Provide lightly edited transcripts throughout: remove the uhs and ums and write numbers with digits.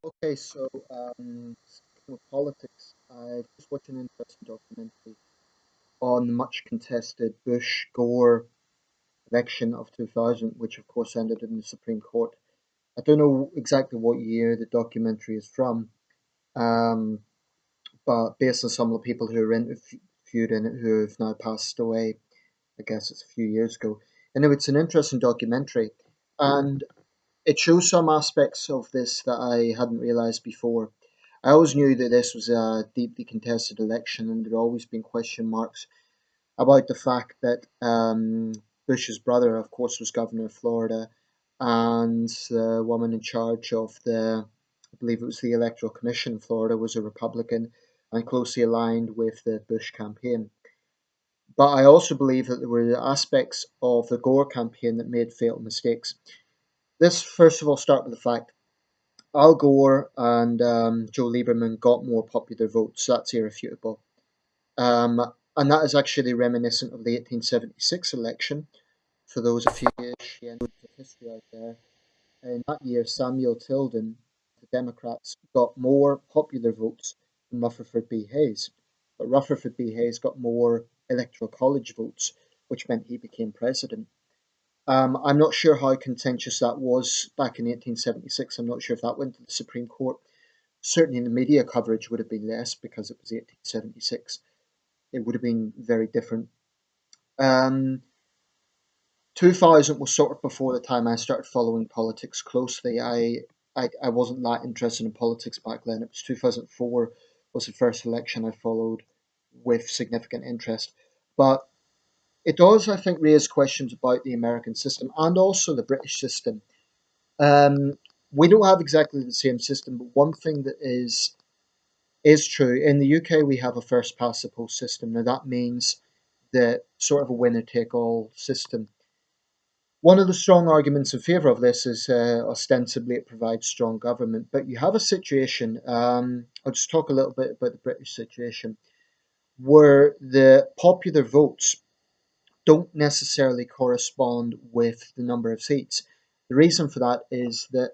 Okay, so speaking of politics, I just watched an interesting documentary on the much contested Bush-Gore election of 2000, which of course ended in the Supreme Court. I don't know exactly what year the documentary is from, um, but based on some of the people who were interviewed in it who have now passed away, I guess it's a few years ago. Anyway, it's an interesting documentary, and it shows some aspects of this that I hadn't realized before. I always knew that this was a deeply contested election, and there had always been question marks about the fact that Bush's brother, of course, was governor of Florida, and the woman in charge of I believe it was the Electoral Commission in Florida, was a Republican and closely aligned with the Bush campaign. But I also believe that there were aspects of the Gore campaign that made fatal mistakes. Let's first of all start with the fact Al Gore and Joe Lieberman got more popular votes. That's irrefutable. Um, and that is actually reminiscent of the 1876 election. For those aficionados of history out there, in that year, Samuel Tilden, the Democrats, got more popular votes than Rutherford B. Hayes. But Rutherford B. Hayes got more electoral college votes, which meant he became president. I'm not sure how contentious that was back in 1876. I'm not sure if that went to the Supreme Court. Certainly, the media coverage would have been less because it was 1876. It would have been very different. Um, 2000 was sort of before the time I started following politics closely. I wasn't that interested in politics back then. It was 2004 was the first election I followed with significant interest. But it does, I think, raise questions about the American system and also the British system. Um, we don't have exactly the same system, but one thing that is true in the UK, we have a first past the post system. Now that means that sort of a winner take all system. One of the strong arguments in favour of this is ostensibly it provides strong government, but you have a situation. I'll just talk a little bit about the British situation where the popular votes don't necessarily correspond with the number of seats. The reason for that is that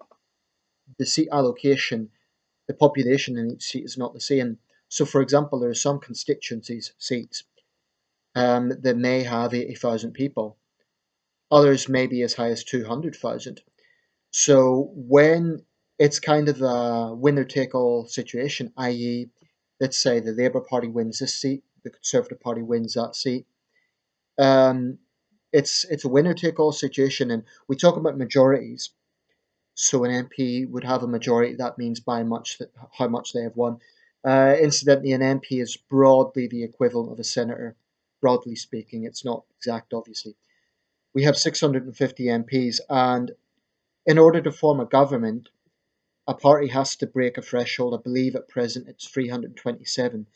the seat allocation, the population in each seat is not the same. So, for example, there are some constituencies seats that may have 80,000 people. Others may be as high as 200,000. So when it's kind of a winner take all situation, i.e., let's say the Labour Party wins this seat, the Conservative Party wins that seat, um, it's a winner take all situation, and we talk about majorities. So an MP would have a majority. That means by much that how much they have won. Incidentally, an MP is broadly the equivalent of a senator. Broadly speaking, it's not exact, obviously. We have 650 MPs, and in order to form a government, a party has to break a threshold. I believe at present it's 327.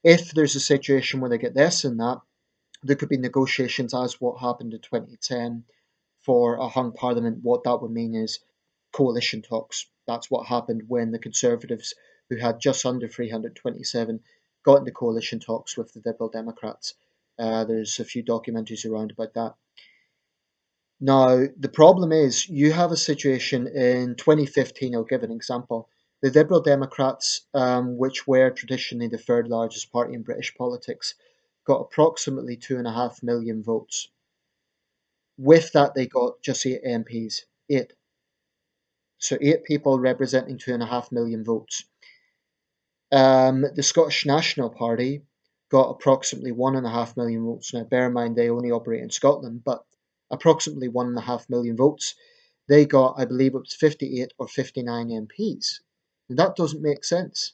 If there's a situation where they get less than that, there could be negotiations as what happened in 2010 for a hung parliament. What that would mean is coalition talks. That's what happened when the Conservatives, who had just under 327, got into coalition talks with the Liberal Democrats. There's a few documentaries around about that. Now, the problem is you have a situation in 2015. I'll give an example. The Liberal Democrats, which were traditionally the third largest party in British politics, got approximately 2.5 million votes. With that, they got just 8 MPs. Eight. So, eight people representing 2.5 million votes. The Scottish National Party got approximately 1.5 million votes. Now, bear in mind they only operate in Scotland, but approximately 1.5 million votes. They got, I believe it was 58 or 59 MPs. And that doesn't make sense.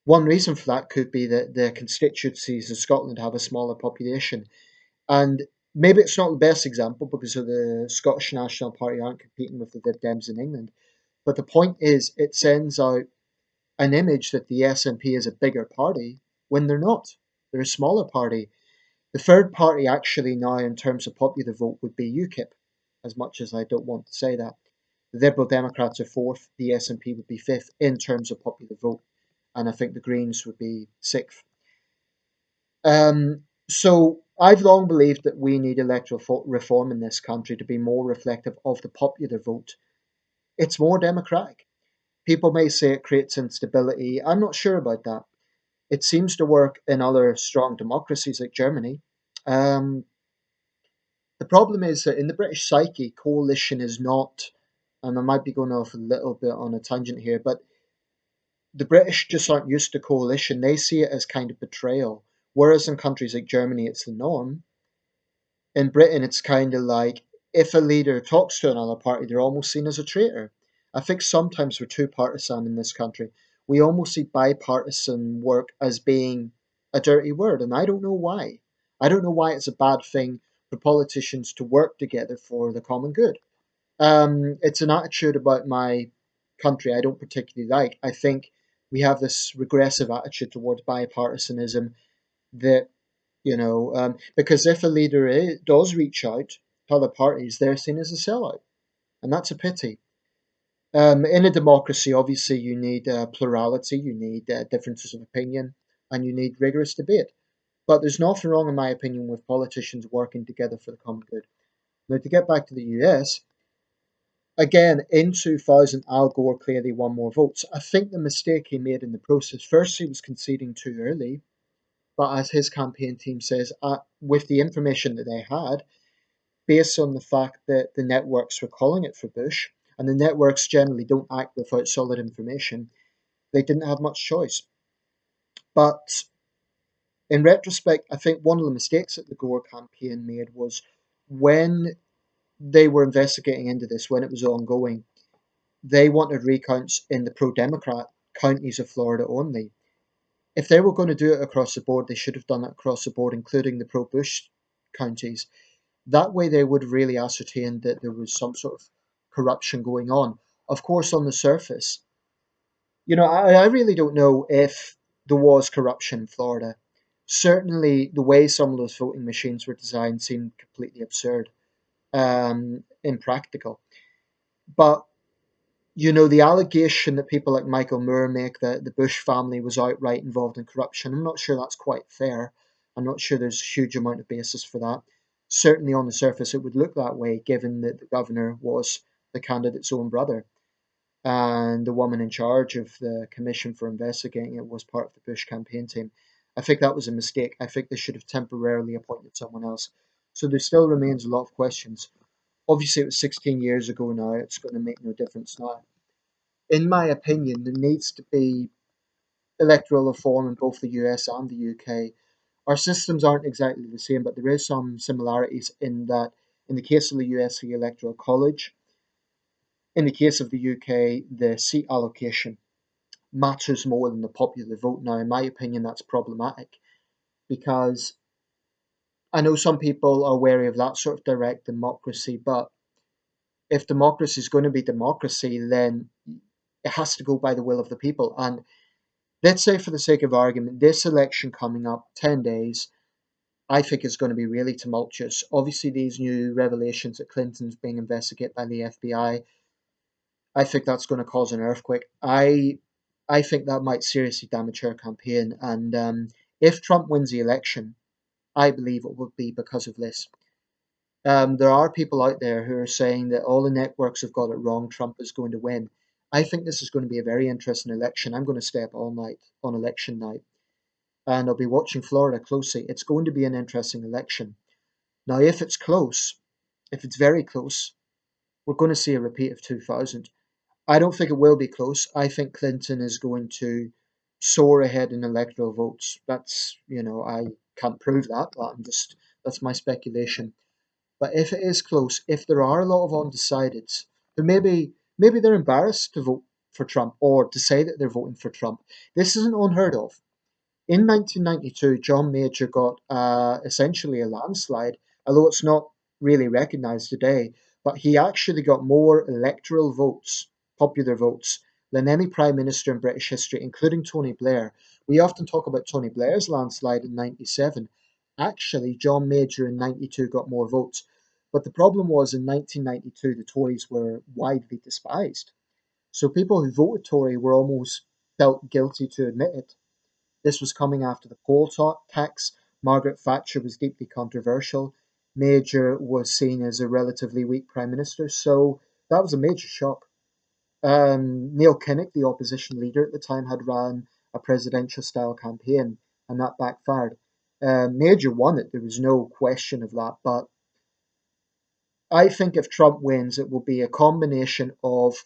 One reason for that could be that the constituencies in Scotland have a smaller population. And maybe it's not the best example because of the Scottish National Party aren't competing with the Lib Dems in England. But the point is, it sends out an image that the SNP is a bigger party when they're not. They're a smaller party. The third party actually now in terms of popular vote would be UKIP, as much as I don't want to say that. The Liberal Democrats are fourth, the SNP would be fifth in terms of popular vote, and I think the Greens would be sixth. So I've long believed that we need electoral reform in this country to be more reflective of the popular vote. It's more democratic. People may say it creates instability. I'm not sure about that. It seems to work in other strong democracies like Germany. Um, the problem is that in the British psyche, coalition is not, and I might be going off a little bit on a tangent here, but the British just aren't used to coalition. They see it as kind of betrayal. Whereas in countries like Germany, it's the norm. In Britain, it's kind of like if a leader talks to another party, they're almost seen as a traitor. I think sometimes we're too partisan in this country. We almost see bipartisan work as being a dirty word, and I don't know why. I don't know why it's a bad thing for politicians to work together for the common good. It's an attitude about my country I don't particularly like. I think we have this regressive attitude towards bipartisanism that because if a leader does reach out to other parties, they're seen as a sellout, and that's a pity. In a democracy, obviously, you need plurality, you need differences of opinion, and you need rigorous debate. But there's nothing wrong, in my opinion, with politicians working together for the common good. Now, to get back to the US, again, in 2000, Al Gore clearly won more votes. I think the mistake he made in the process, first, he was conceding too early. But as his campaign team says, with the information that they had, based on the fact that the networks were calling it for Bush, and the networks generally don't act without solid information, they didn't have much choice. But in retrospect, I think one of the mistakes that the Gore campaign made was when they were investigating into this, when it was ongoing, they wanted recounts in the pro Democrat counties of Florida only. If they were going to do it across the board, they should have done it across the board, including the pro Bush counties. That way, they would really ascertain that there was some sort of corruption going on. Of course, on the surface, I really don't know if there was corruption in Florida. Certainly, the way some of those voting machines were designed seemed completely absurd, impractical. But the allegation that people like Michael Moore make that the Bush family was outright involved in corruption, I'm not sure that's quite fair. I'm not sure there's a huge amount of basis for that. Certainly on the surface, it would look that way, given that the governor was the candidate's own brother. And the woman in charge of the commission for investigating it was part of the Bush campaign team. I think that was a mistake. I think they should have temporarily appointed someone else. So there still remains a lot of questions. Obviously, it was 16 years ago now. It's going to make no difference now. In my opinion, there needs to be electoral reform in both the US and the UK. Our systems aren't exactly the same, but there is some similarities in that, in the case of the US, the Electoral College, in the case of the UK, the seat allocation matters more than the popular vote. Now, in my opinion, that's problematic because I know some people are wary of that sort of direct democracy, but if democracy is going to be democracy, then it has to go by the will of the people. And let's say, for the sake of argument, this election coming up, 10 days, I think is going to be really tumultuous. Obviously, these new revelations that Clinton's being investigated by the FBI, I think that's going to cause an earthquake. I think that might seriously damage her campaign. And if Trump wins the election, I believe it would be because of this. There are people out there who are saying that all the networks have got it wrong. Trump is going to win. I think this is going to be a very interesting election. I'm going to stay up all night on election night and I'll be watching Florida closely. It's going to be an interesting election. Now, if it's close, if it's very close, we're going to see a repeat of 2000. I don't think it will be close. I think Clinton is going to soar ahead in electoral votes. I can't prove that, but that's my speculation. But if it is close, if there are a lot of undecideds who maybe they're embarrassed to vote for Trump or to say that they're voting for Trump, this isn't unheard of. In 1992, John Major got essentially a landslide, although it's not really recognised today. But he actually got more electoral votes, popular votes, than any prime minister in British history, including Tony Blair. We often talk about Tony Blair's landslide in 97. Actually, John Major in 92 got more votes. But the problem was in 1992, the Tories were widely despised. So people who voted Tory were almost felt guilty to admit it. This was coming after the poll tax. Margaret Thatcher was deeply controversial. Major was seen as a relatively weak prime minister, so that was a major shock. Neil Kinnock, the opposition leader at the time, had ran a presidential style campaign, and that backfired. Major won it, there was no question of that. But I think if Trump wins, it will be a combination of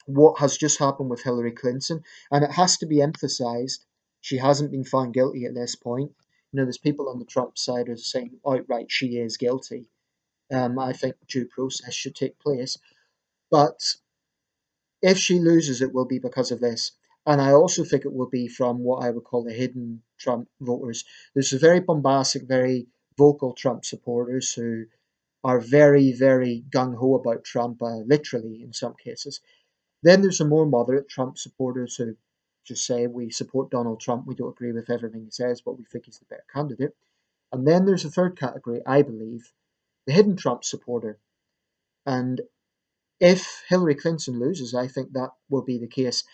what has just happened with Hillary Clinton, and it has to be emphasized she hasn't been found guilty at this point. There's people on the Trump side who are saying outright she is guilty. I think due process should take place. But if she loses, it will be because of this. And I also think it will be from what I would call the hidden Trump voters. There's a very bombastic, very vocal Trump supporters who are very, very gung ho about Trump, literally in some cases. Then there's some more moderate Trump supporters who just say we support Donald Trump, we don't agree with everything he says, but we think he's the better candidate. And then there's a third category, I believe, the hidden Trump supporter. And if Hillary Clinton loses, I think that will be the case.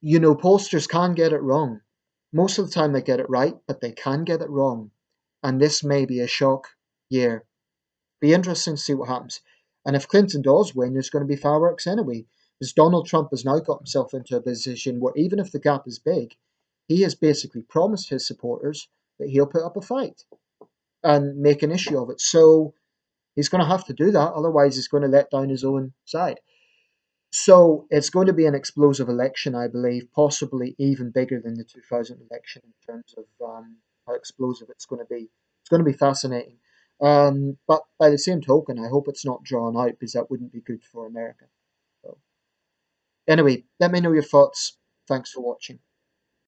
Pollsters can get it wrong. Most of the time they get it right, but they can get it wrong. And this may be a shock year. Be interesting to see what happens. And if Clinton does win, there's going to be fireworks anyway. Because Donald Trump has now got himself into a position where even if the gap is big, he has basically promised his supporters that he'll put up a fight and make an issue of it. So he's going to have to do that, otherwise he's going to let down his own side. So it's going to be an explosive election, I believe, possibly even bigger than the 2000 election in terms of how explosive it's going to be. It's going to be fascinating. But by the same token, I hope it's not drawn out because that wouldn't be good for America. So, anyway, let me know your thoughts. Thanks for watching.